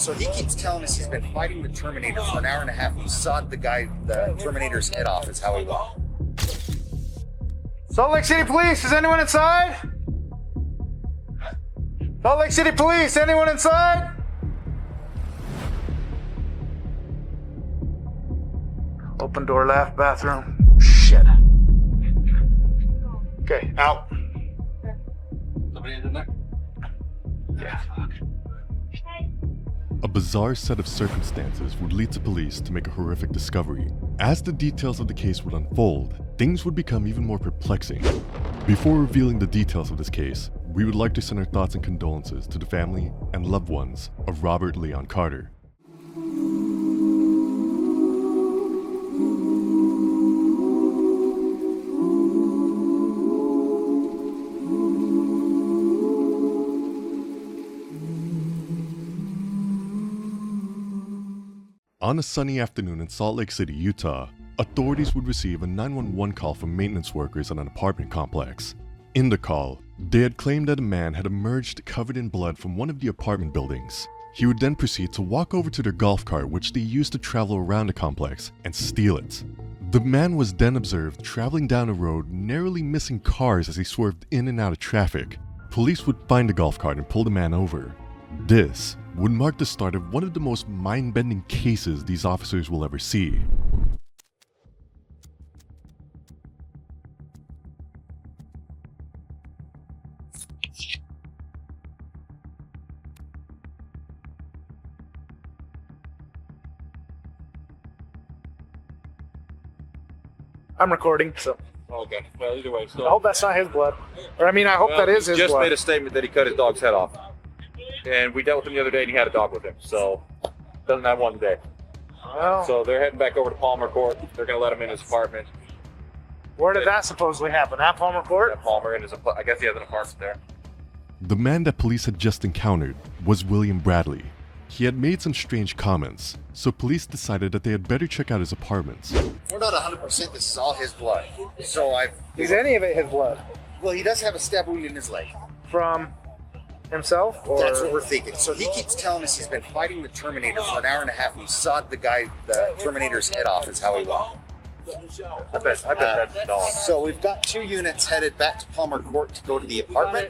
So he keeps telling us he's been fighting the Terminator for an hour and a half. He sawed the Terminator's head off is how he walked. Salt Lake City Police, is anyone inside? Salt Lake City Police, anyone inside? Open door left, bathroom. Shit. Okay, out. Somebody in there? Yeah, fuck. A bizarre set of circumstances would lead to police to make a horrific discovery. As the details of the case would unfold, things would become even more perplexing. Before revealing the details of this case, we would like to send our thoughts and condolences to the family and loved ones of Robert Leon Carter. On a sunny afternoon in Salt Lake City, Utah, authorities would receive a 911 call from maintenance workers at an apartment complex. In the call, they had claimed that a man had emerged covered in blood from one of the apartment buildings. He would then proceed to walk over to their golf cart, which they used to travel around the complex, and steal it. The man was then observed traveling down a road, narrowly missing cars as he swerved in and out of traffic. Police would find the golf cart and pull the man over. This would mark the start of one of the most mind-bending cases these officers will ever see. I'm recording, so Okay. Well, either way, so I hope that's not his blood. Or I mean, I hope that is his just blood. made a statement that he cut his dog's head off, and we dealt with him the other day, and he had a dog with him, so doesn't have one today. Well, So they're heading back over to Palmer Court. They're gonna let him in his apartment. where did that supposedly happen? At Palmer Court? At Palmer in his, I guess he has an apartment there. The man that police had just encountered was William Bradley. He had made some strange comments, so police decided that they had better check out his apartment. We're not 100% this is all his blood. So Is any of it his blood? well, he does have a stab wound in his leg. From himself? Or That's what we're thinking. So he keeps telling us he's been fighting the Terminator for an hour and a half. He sawed the Terminator's head off is how he walked. I bet that's the dog. So we've got 2 units headed back to Palmer Court to go to the apartment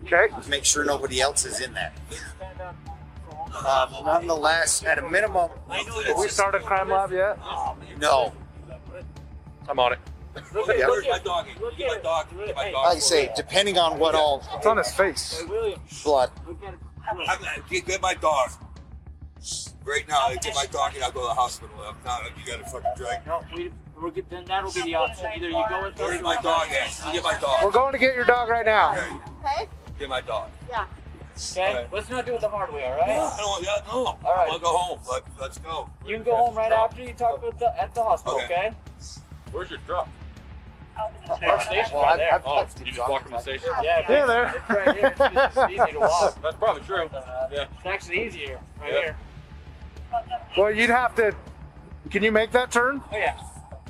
Okay. to make sure nobody else is in there. Nonetheless, at a minimum, Have we started crime lab yet? no. I'm on it. Yeah. Where's my dog? Get my dog. Get my dog. Like I say, depending on what all It's on his face. blood. Get my dog. Right now, get my dog and I'll go to the hospital. If not, you gotta fucking drag. No, then that'll be the option. Either you go with Where's my dog at? Get my We're dog. going to get your dog right now. Okay? Get my dog. Yeah. Okay? Let's not do it the hard way, alright? I don't want that. No. All right. I'll go home. Let's go. You can go home right after you talk with at the hospital, Okay. okay? Where's your truck? Our station's Well, right there. Oh, you just walked from the station? Yeah, Yeah, there. It's right here. It's easy to walk. That's probably true. Yeah. It's actually easier right Yeah. here. Well, you'd have to. Can you make that turn? Oh yeah.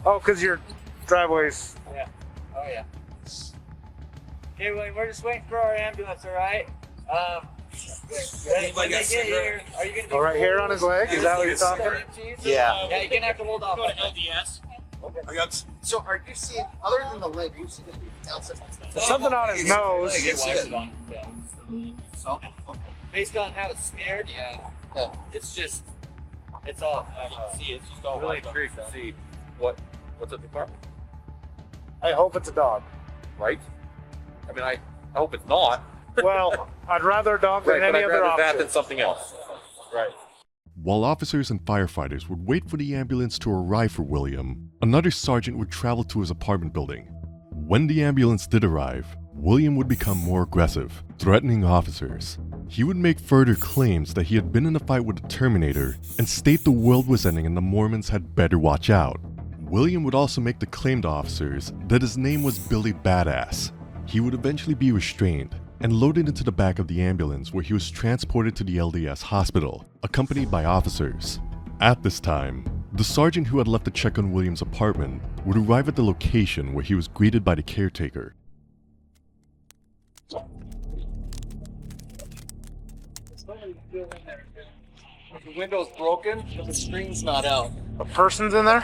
Oh, because your driveway's. Yeah. Oh yeah. Okay, William, we're just waiting for our ambulance, alright? When they get here, are you gonna be Oh, right here on his leg? Is that what you're talking? Yeah. Yeah, you're gonna have to hold off. Go to LDS. I got. So are you seeing, other than the leg, you see anything else? There's something on his nose. Based on how it's smeared, Yeah. it's just, it's all, I can see it's just all I'm really white. intrigued to see what's at the apartment, I hope it's a dog. right? I mean, I hope it's not. Well, I'd rather a dog than Right, but any I'd other rather that option. than something else. Right. While officers and firefighters would wait for the ambulance to arrive for William, another sergeant would travel to his apartment building. When the ambulance did arrive, William would become more aggressive, threatening officers. He would make further claims that he had been in a fight with the Terminator and state the world was ending and the Mormons had better watch out. William would also make the claim to officers that his name was Billy Badass. He would eventually be restrained and loaded into the back of the ambulance where he was transported to the LDS hospital, accompanied by officers. At this time, the sergeant who had left to check on William's apartment would arrive at the location where he was greeted by the caretaker. The window's broken, but the screen's not out. A person's in there?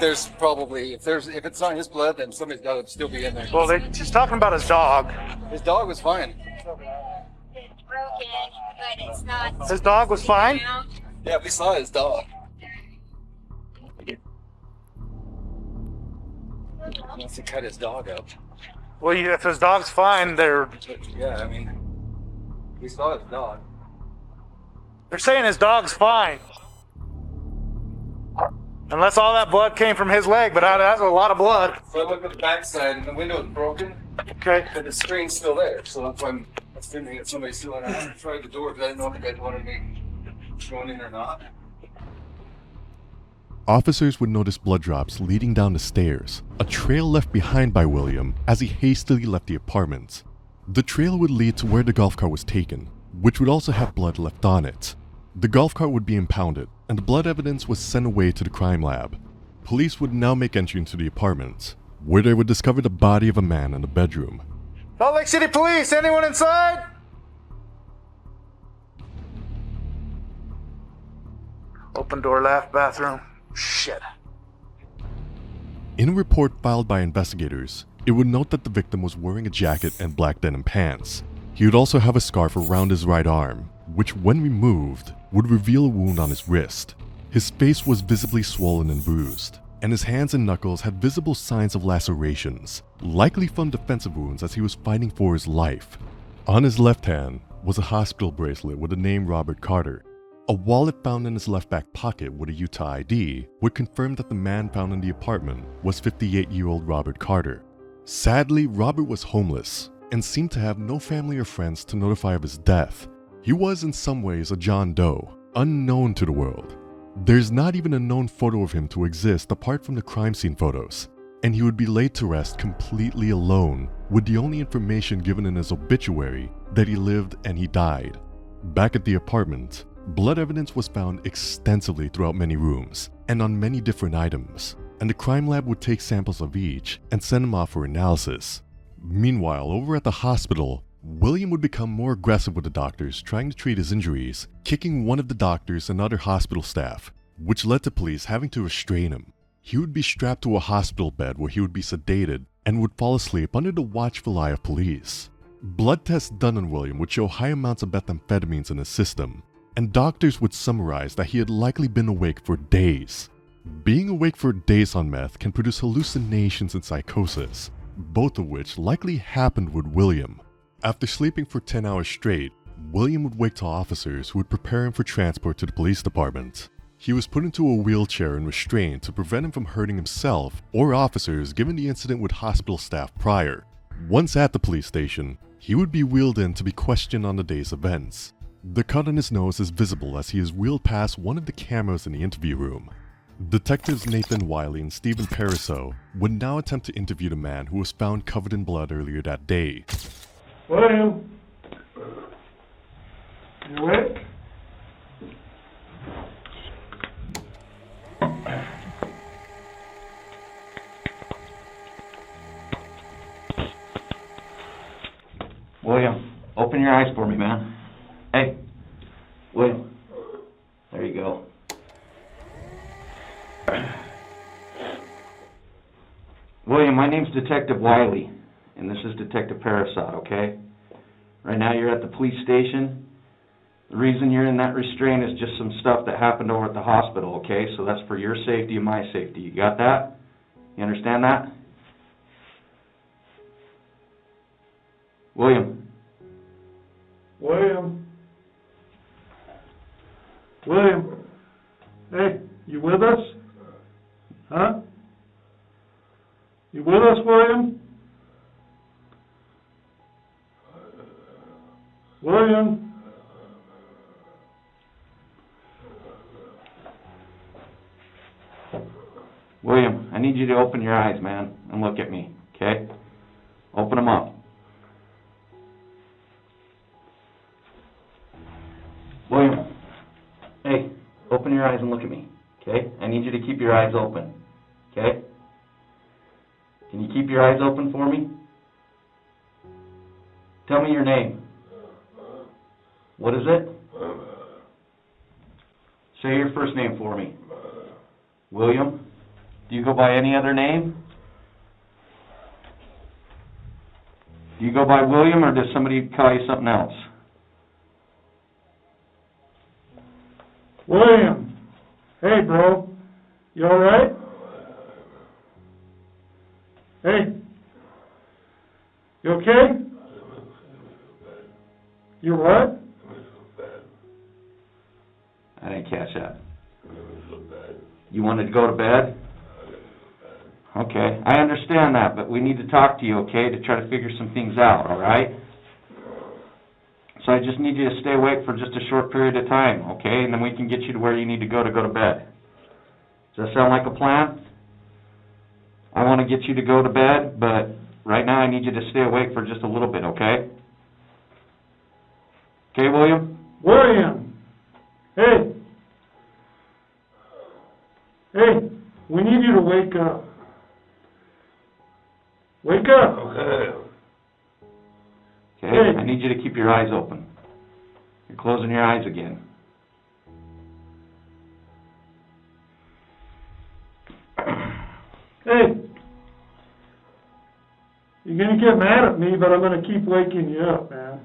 There's probably if it's not his blood, then somebody's got to still be in there. Well, he's talking about his dog. His dog was fine. It's broken, but it's not. His dog was fine? Yeah, we saw his dog. He wants to cut his dog up. Well, if his dog's fine, they're Yeah, I mean, we saw his dog. saying his dog's fine. Unless all that blood came from his leg, but that's a lot of blood. So I looked at the backside, and the window is broken, Okay. but the screen's still there. So that's why I'm assuming that somebody's still in there. I tried the door, because I didn't know if you guys wanted me going in or not. Officers would notice blood drops leading down the stairs, a trail left behind by William as he hastily left the apartment. The trail would lead to where the golf cart was taken, which would also have blood left on it. The golf cart would be impounded, and the blood evidence was sent away to the crime lab. Police would now make entry into the apartment, where they would discover the body of a man in the bedroom. Salt Lake City Police, anyone inside? Open door left, bathroom. Shit. In a report filed by investigators, it would note that the victim was wearing a jacket and black denim pants. He would also have a scarf around his right arm, which when removed, would reveal a wound on his wrist. His face was visibly swollen and bruised, and his hands and knuckles had visible signs of lacerations, likely from defensive wounds as he was fighting for his life. On his left hand was a hospital bracelet with the name Robert Carter. A wallet found in his left back pocket with a Utah ID would confirm that the man found in the apartment was 58-year-old Robert Carter. Sadly, Robert was homeless and seemed to have no family or friends to notify of his death. He was in some ways a John Doe, unknown to the world. There's not even a known photo of him to exist apart from the crime scene photos, and he would be laid to rest completely alone, with the only information given in his obituary that he lived and he died. Back at the apartment, blood evidence was found extensively throughout many rooms and on many different items, and the crime lab would take samples of each and send them off for analysis. Meanwhile, over at the hospital, William would become more aggressive with the doctors trying to treat his injuries, kicking one of the doctors and other hospital staff, which led to police having to restrain him. He would be strapped to a hospital bed where he would be sedated and would fall asleep under the watchful eye of police. Blood tests done on William would show high amounts of methamphetamines in his system, and doctors would summarize that he had likely been awake for days. Being awake for days on meth can produce hallucinations and psychosis, both of which likely happened with William. After sleeping for 10 hours straight, William would wake to officers who would prepare him for transport to the police department. He was put into a wheelchair and restrained to prevent him from hurting himself or officers given the incident with hospital staff prior. Once at the police station, he would be wheeled in to be questioned on the day's events. The cut on his nose is visible as he is wheeled past one of the cameras in the interview room. Detectives Nathan Wiley and Stephen Pariseau would now attempt to interview the man who was found covered in blood earlier that day. William? You awake? William, open your eyes for me, man. Hey, William. There you go. William, my name's Detective Wiley, and this is Detective Pariseau, okay? Right now you're at the police station. The reason you're in that restraint is just some stuff that happened over at the hospital, okay? So that's for your safety and my safety. You got that? You understand that? William. William? William? Hey, you with us? Huh? You with us, William? William? William, I need you to open your eyes, man, and look at me, okay? Open them up. William, hey, open your eyes and look at me, okay? I need you to keep your eyes open, okay? Can you keep your eyes open for me? Tell me your name. What is it? Say your first name for me. William? Do you go by any other name? Do you go by William, or does somebody call you something else? William. Hey, bro. You alright? Hey. You okay? You what? I didn't catch that. You wanted to go to bed? Okay, I understand that, but we need to talk to you, okay, to try to figure some things out, alright? So I just need you to stay awake for just a short period of time, okay? And then we can get you to where you need to go to bed. Does that sound like a plan? I want to get you to go to bed, but right now I need you to stay awake for just a little bit, okay? Okay, William? William. Hey. Hey, we need you to wake up. Wake up. Okay. Okay, I need you to keep your eyes open. You're closing your eyes again. Hey. You're gonna get mad at me, but I'm gonna keep waking you up, man.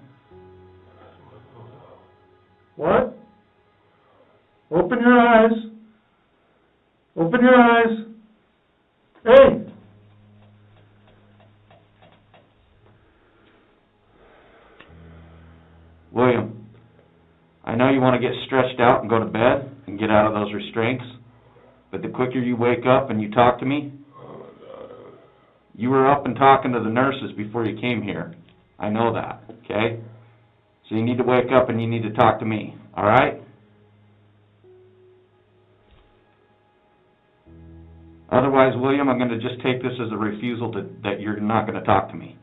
What? Open your eyes. Open your eyes. Hey! William, I know you want to get stretched out and go to bed and get out of those restraints, but the quicker you wake up and you talk to me, you were up and talking to the nurses before you came here. I know that, okay? So you need to wake up and you need to talk to me, all right? Otherwise, William, I'm going to just take this as a refusal that you're not going to talk to me.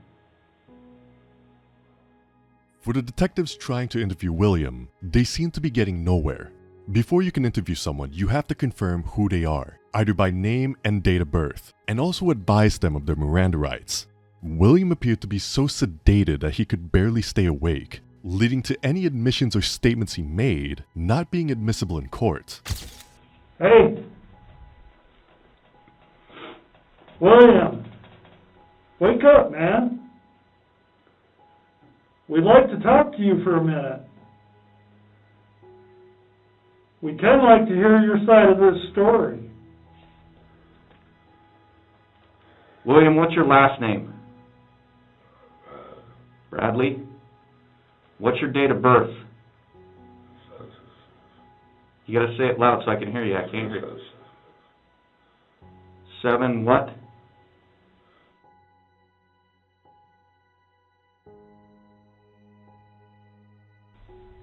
For the detectives trying to interview William, they seem to be getting nowhere. Before you can interview someone, you have to confirm who they are, either by name and date of birth, and also advise them of their Miranda rights. William appeared to be so sedated that he could barely stay awake, leading to any admissions or statements he made not being admissible in court. Hey! William! Wake up, man! We'd like to talk to you for a minute. We'd kind of like to hear your side of this story. William, what's your last name? Bradley? What's your date of birth? You gotta say it loud so I can hear you. I can't hear you. 7 what?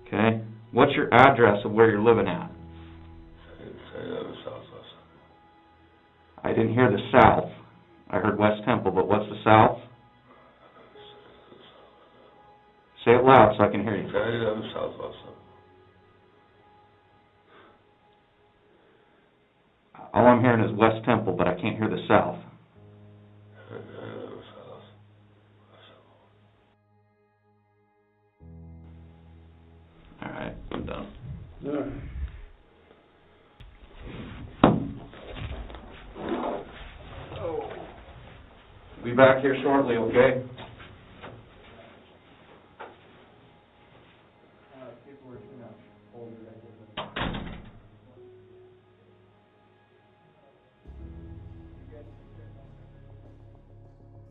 Okay. What's your address of where you're living at? I didn't hear the south. I heard West Temple, but what's the south? Say it loud so I can hear you. All I'm hearing is West Temple, but I can't hear the south. Alright, I'm done. Be back here shortly, okay?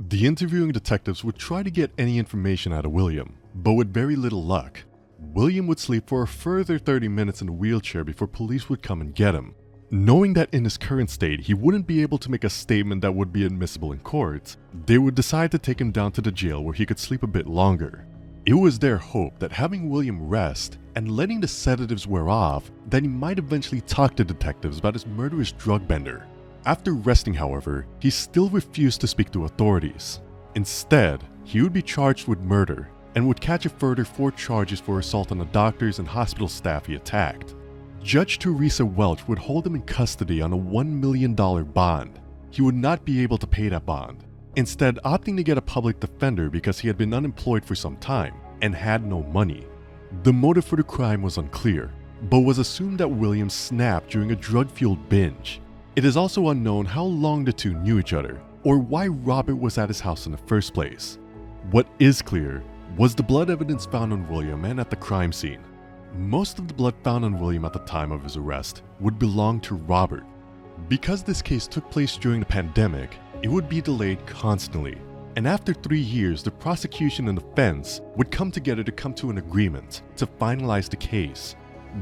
The interviewing detectives would try to get any information out of William, but with very little luck. William would sleep for a further 30 minutes in a wheelchair before police would come and get him. Knowing that in his current state he wouldn't be able to make a statement that would be admissible in court, they would decide to take him down to the jail where he could sleep a bit longer. It was their hope that having William rest and letting the sedatives wear off, that he might eventually talk to detectives about his murderous drug bender. After resting, however, he still refused to speak to authorities. Instead, he would be charged with murder and would catch a further 4 charges for assault on the doctors and hospital staff he attacked. Judge Teresa Welch would hold him in custody on a $1 million bond. He would not be able to pay that bond, instead opting to get a public defender because he had been unemployed for some time and had no money. The motive for the crime was unclear, but was assumed that William snapped during a drug-fueled binge. It is also unknown how long the two knew each other, or why Robert was at his house in the first place. What is clear was the blood evidence found on William and at the crime scene. Most of the blood found on William at the time of his arrest would belong to Robert. Because this case took place during the pandemic, it would be delayed constantly, and after 3 years, the prosecution and defense would come together to come to an agreement to finalize the case.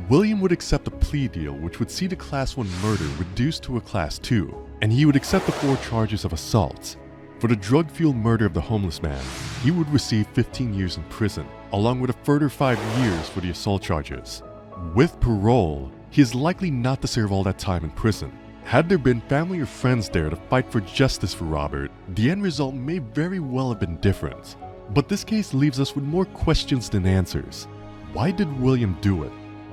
William would accept a plea deal which would see the Class 1 murder reduced to a Class 2, and he would accept the 4 charges of assault. For the drug-fueled murder of the homeless man, he would receive 15 years in prison, along with a further 5 years for the assault charges. With parole, he is likely not to serve all that time in prison. Had there been family or friends there to fight for justice for Robert, the end result may very well have been different. But this case leaves us with more questions than answers. Why did William do it?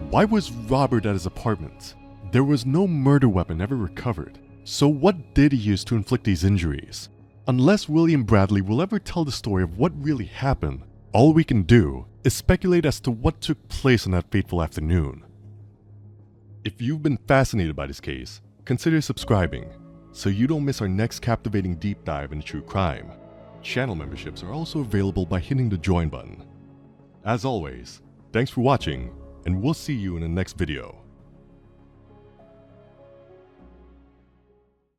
Why was Robert at his apartment? There was no murder weapon ever recovered. So what did he use to inflict these injuries? Unless William Bradley will ever tell the story of what really happened, all we can do is speculate as to what took place on that fateful afternoon. If you've been fascinated by this case, consider subscribing so you don't miss our next captivating deep dive into true crime. Channel memberships are also available by hitting the join button. As always, thanks for watching, and we'll see you in the next video.